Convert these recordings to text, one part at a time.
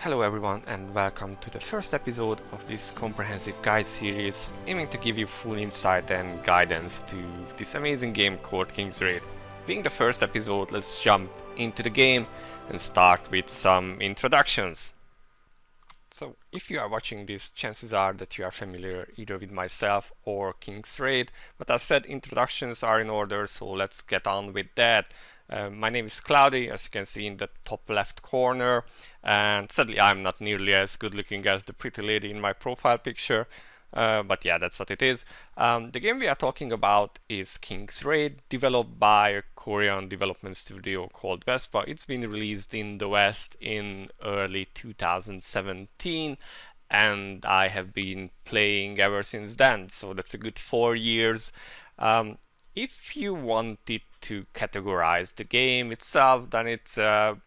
Hello everyone and welcome to the first episode of this comprehensive guide series aiming to give you full insight and guidance to this amazing game called 킹스레이드. Being the first episode, let's jump into the game and start with some introductions. So if you are watching this, chances are that you are familiar either with myself or 킹스레이드, but as said, introductions are in order, so let's get on with that. My name is Cloudie, as you can see in the top left corner, and sadly I'm not nearly as good looking as the pretty lady in my profile picture, but yeah, that's what it is. The game we are talking about is 킹스레이드, developed by a Korean development studio called Vespa. It's been released in the West in early 2017, and I have been playing ever since then, so that's a good 4 years. If you wanted to categorize the game itself, then it's a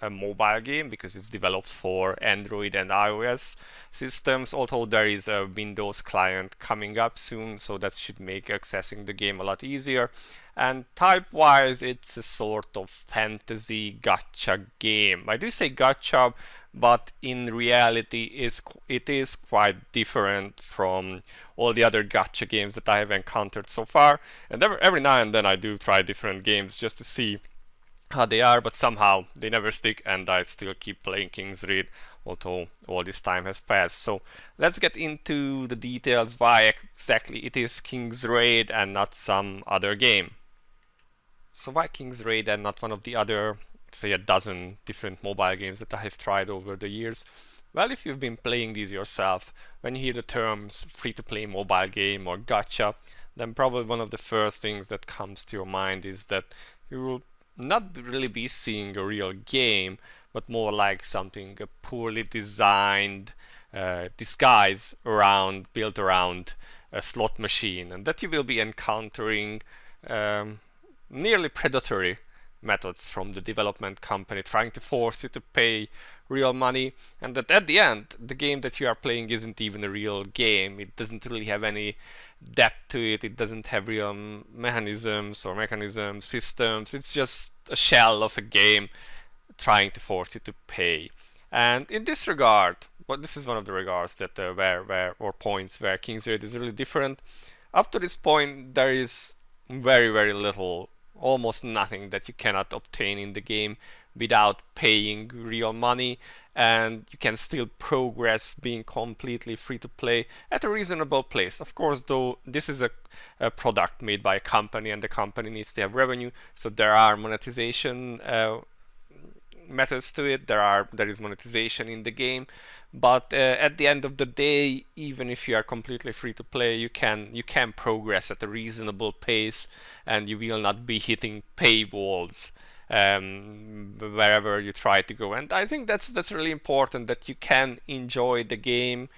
mobile game because it's developed for Android and iOS systems, although there is a Windows client coming up soon, so that should make accessing the game a lot easier. And type-wise, it's a sort of fantasy gacha game. I do say gacha, but in reality it is quite different from all the other gacha games that I have encountered so far. And every now and then I do try different games just to see how they are, but somehow they never stick and I still keep playing 킹스레이드 although all this time has passed. So let's get into the details why exactly it is 킹스레이드 and not some other game. So why 킹스레이드 and not one of the other, say, a dozen different mobile games that I have tried over the years? Well, if you've been playing these yourself, when you hear the terms free-to-play mobile game or gacha, then probably one of the first things that comes to your mind is that you will not really be seeing a real game, but more like something, a poorly designed disguise built around a slot machine, and that you will be encountering nearly predatory methods from the development company trying to force you to pay real money, and that at the end the game that you are playing isn't even a real game. It doesn't really have any depth to it. It doesn't have real mechanisms, systems. It's just a shell of a game trying to force you to pay. And in this regard, well, this is one of the regards that points where 킹스레이드 is really different. Up to this point, there is very little, almost nothing that you cannot obtain in the game without paying real money, and you can still progress being completely free to play at a reasonable pace. Of course, though, this is a product made by a company and the company needs to have revenue, so there are monetization methods to it. There is monetization in the game, but at the end of the day, even if you are completely free to play, you can progress at a reasonable pace, and you will not be hitting paywalls wherever you try to go. And I think that's really important, that you can enjoy the game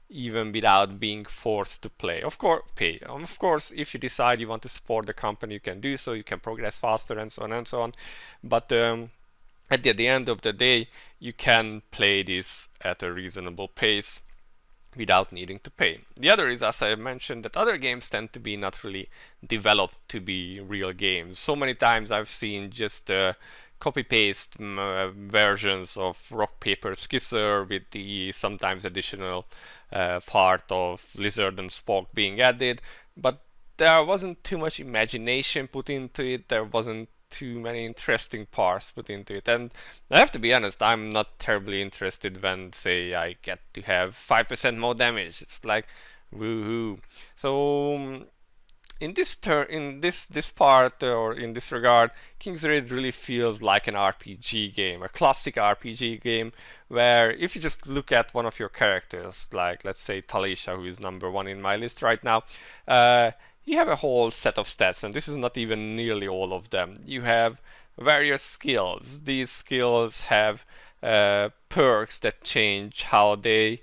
even without being forced to play. Of course, pay. Of course, if you decide you want to support the company, you can do so. You can progress faster and so on and so on. But at the end of the day, you can play this at a reasonable pace without needing to pay. The other is, as I mentioned, that other games tend to be not really developed to be real games. So many times I've seen just copy-paste versions of Rock Paper Scissor with the sometimes additional part of Lizard and Spock being added, but there wasn't too much imagination put into it. There wasn't too many interesting parts put into it, and I have to be honest, I'm not terribly interested when, say, I get to have 5% more damage. It's like woohoo. So in this part, or in this regard, 킹스레이드 really feels like an RPG game, a classic RPG game, where if you just look at one of your characters, like let's say Talisha, who is number 1 in my list right now, you have a whole set of stats, and this is not even nearly all of them. You have various skills. These skills have perks that change how they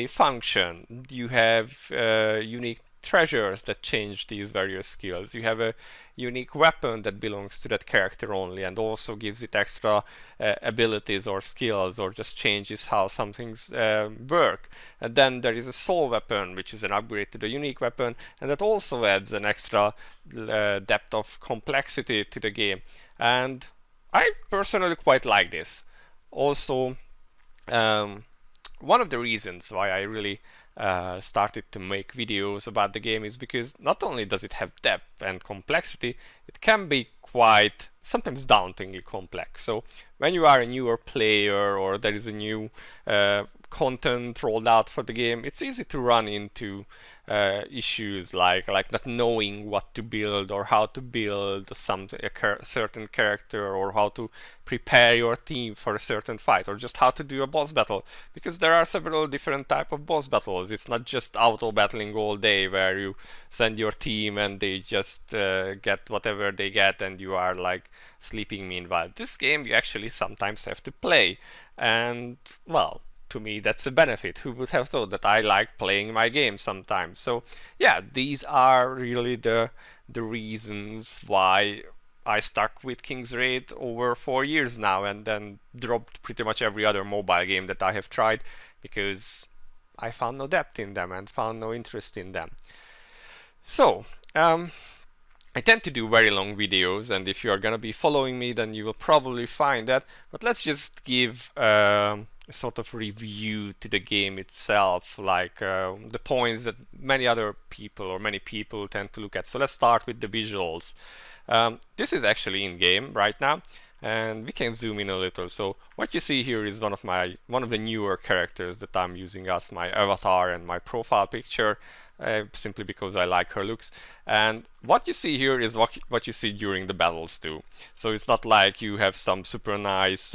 function. You have unique treasures that change these various skills. You have a unique weapon that belongs to that character only and also gives it extra abilities or skills, or just changes how some things work. And then there is a soul weapon, which is an upgrade to the unique weapon, and that also adds an extra depth of complexity to the game. And I personally quite like this. Also, One of the reasons why I really started to make videos about the game is because not only does it have depth and complexity, it can be quite sometimes dauntingly complex. So when you are a newer player or there is a new content rolled out for the game, it's easy to run into issues like not knowing what to build or how to build a certain character, or how to prepare your team for a certain fight, or just how to do a boss battle, because there are several different type of boss battles. It's not just auto battling all day where you send your team and they just get whatever they get and you are like sleeping meanwhile. This game you actually sometimes have to play, and well, to me that's a benefit. Who would have thought that I like playing my game sometimes? So yeah, these are really the reasons why I stuck with 킹스레이드 over 4 years now, and then dropped pretty much every other mobile game that I have tried, because I found no depth in them and found no interest in them. So I tend to do very long videos, and if you are gonna be following me, then you will probably find that. But let's just give a sort of review to the game itself, like the points that many other people or many people tend to look at. So let's start with the visuals. This is actually in game right now, and we can zoom in a little. So what you see here is one of the newer characters that I'm using as my avatar and my profile picture. Simply because I like her looks. And what you see here is what you see during the battles too. So it's not like you have some super nice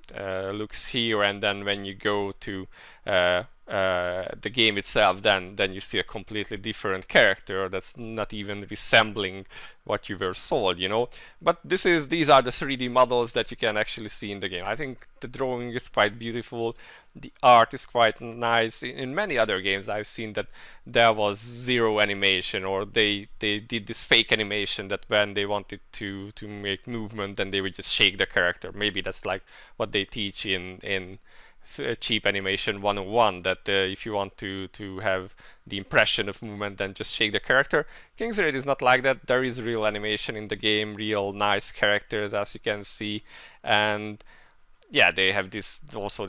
looks here, and then when you go to the game itself, then you see a completely different character that's not even resembling what you were sold, you know. But these are the 3D models that you can actually see in the game. I think the drawing is quite beautiful. The art is quite nice. In many other games I've seen that there was zero animation, or they did this fake animation that when they wanted to make movement, then they would just shake the character. Maybe that's like what they teach in cheap animation 101, that if you want to have the impression of movement, then just shake the character. 킹스레이드 is not like that. There is real animation in the game, real nice characters, as you can see, and yeah, they have this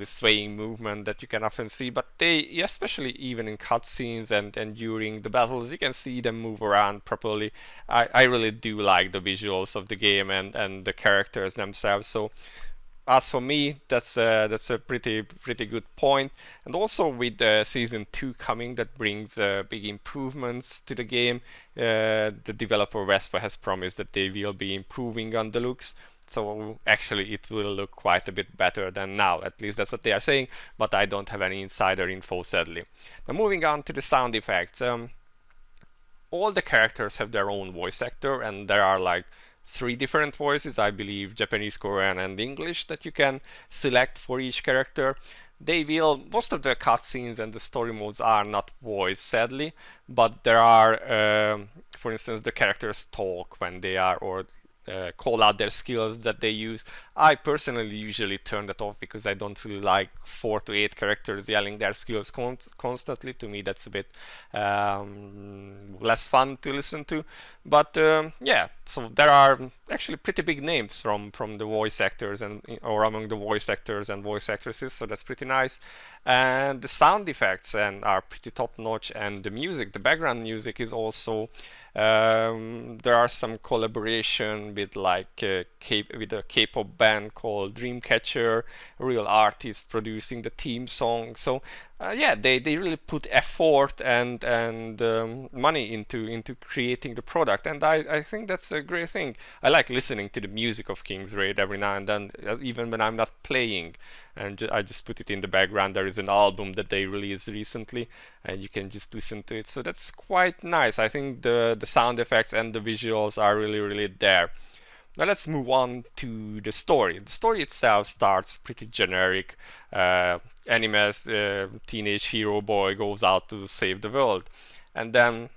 swaying movement that you can often see, but they, especially even in cutscenes and during the battles, you can see them move around properly. I really do like the visuals of the game and the characters themselves. So as for me, that's a pretty good point. And also with season 2 coming, that brings big improvements to the game. The developer Vespa has promised that they will be improving on the looks. So actually it will look quite a bit better than now, at least that's what they are saying, but I don't have any insider info, sadly. Now moving on to the sound effects. All the characters have their own voice actor, and there are like 3 different voices, I believe Japanese, Korean and English, that you can select for each character. Most of the cutscenes and the story modes are not voiced, sadly, but there are, for instance, the characters talk when they are, or call out their skills that they use. I personally usually turn that off because I don't really like 4 to 8 characters yelling their skills constantly. To me, that's a bit less fun to listen to. But yeah, so there are actually pretty big names from the voice actors or among the voice actors and voice actresses, so that's pretty nice. And the sound effects are pretty top notch, and the music, the background music, is also there are some collaboration with like with a K-pop band called Dreamcatcher, a real artist producing the theme song. So yeah, they really put effort and money into creating the product, and I think that's a great thing. I like listening to the music of 킹스레이드 every now and then, even when I'm not playing, and I just put it in the background. There is an album that they released recently, and you can just listen to it. So that's quite nice. I think the sound effects and the visuals are really there. Now let's move on to the story. The story itself starts pretty generic. Anime's teenage hero boy goes out to save the world, and then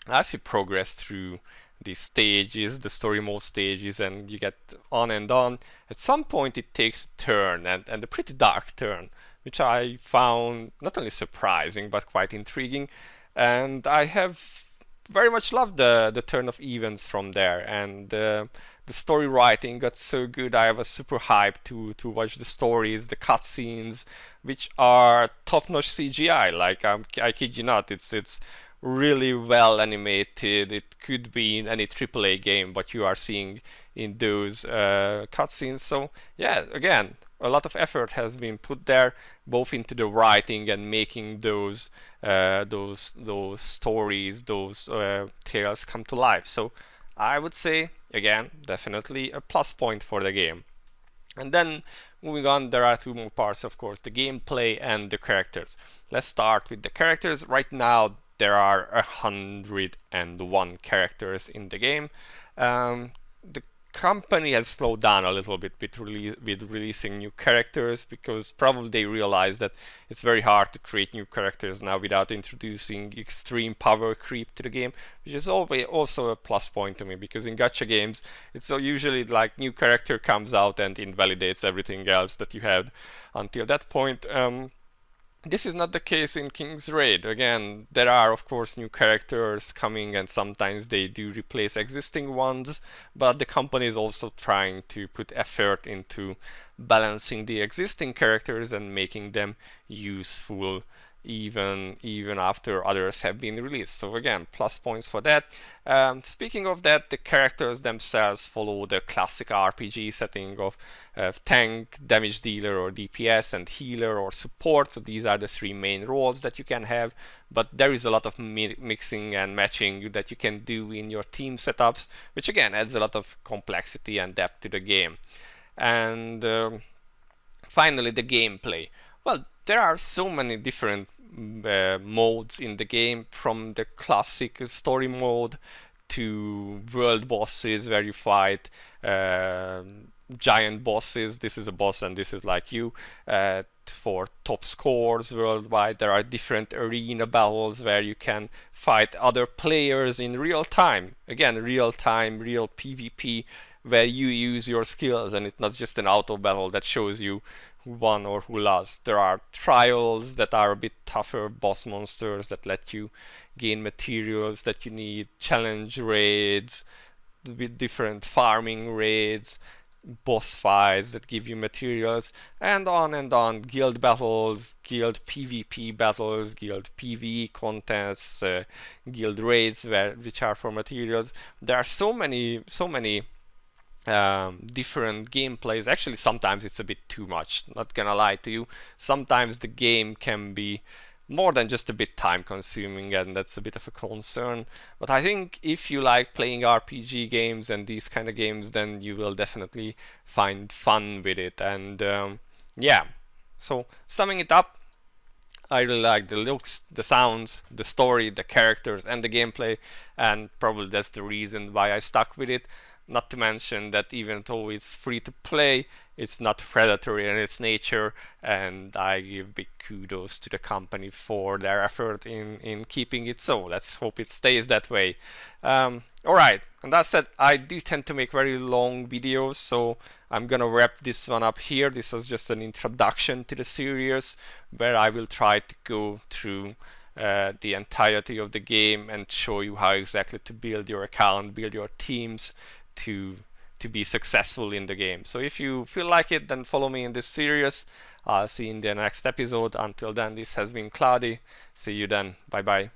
as you progress through the stages, the story mode stages, and you get on and on, at some point it takes a turn, and a pretty dark turn, which I found not only surprising but quite intriguing, and I have very much loved the turn of events from there. And the the story writing got so good. I was super hyped to watch the stories, the cutscenes, which are top-notch CGI. Like I kid you not, it's really well animated. It could be in any AAA game what you are seeing in those cutscenes. So yeah, again, a lot of effort has been put there, both into the writing and making those stories, those tales come to life. So I would say, again, definitely a plus point for the game. And then moving on, there are two more parts, of course, the gameplay and the characters. Let's start with the characters. Right now there are 101 characters in the game. The company has slowed down a little bit with releasing new characters, because probably they realize that it's very hard to create new characters now without introducing extreme power creep to the game, which is always also a plus point to me, because in gacha games it's usually like new character comes out and invalidates everything else that you had until that point. This is not the case in 킹스레이드. Again, there are of course new characters coming, and sometimes they do replace existing ones, but the company is also trying to put effort into balancing the existing characters and making them useful even after others have been released. So again, plus points for that. Speaking of that, the characters themselves follow the classic RPG setting of tank, damage dealer or DPS, and healer or support. So these are the three main roles that you can have, but there is a lot of mixing and matching that you can do in your team setups, which again adds a lot of complexity and depth to the game. And finally, the gameplay. Well, there are so many different modes in the game, from the classic story mode to world bosses where you fight giant bosses. This is a boss and this is like you. For top scores worldwide, there are different arena battles where you can fight other players in real time. Again, real time, real PvP, where you use your skills and it's not just an auto battle that shows you who won or who lost. There are trials that are a bit tougher, boss monsters that let you gain materials that you need, challenge raids with different farming raids, boss fights that give you materials, and on, guild battles, guild PvP battles, guild PvE contests, guild raids which are for materials. There are so many different gameplays. Actually, sometimes it's a bit too much, not gonna lie to you. Sometimes the game can be more than just a bit time consuming, and that's a bit of a concern. But I think if you like playing RPG games and these kind of games, then you will definitely find fun with it. And yeah, so summing it up, I really like the looks, the sounds, the story, the characters, and the gameplay, and probably that's the reason why I stuck with it. Not to mention that even though it's free to play, it's not predatory in its nature, and I give big kudos to the company for their effort in keeping it so. Let's hope it stays that way. Alright, and that said, I do tend to make very long videos, so I'm gonna wrap this one up here. This was just an introduction to the series, where I will try to go through the entirety of the game and show you how exactly to build your account, build your teams to be successful in the game. So if you feel like it, then follow me in this series. I'll see you in the next episode. Until then, this has been Cloudie. See you then. Bye bye.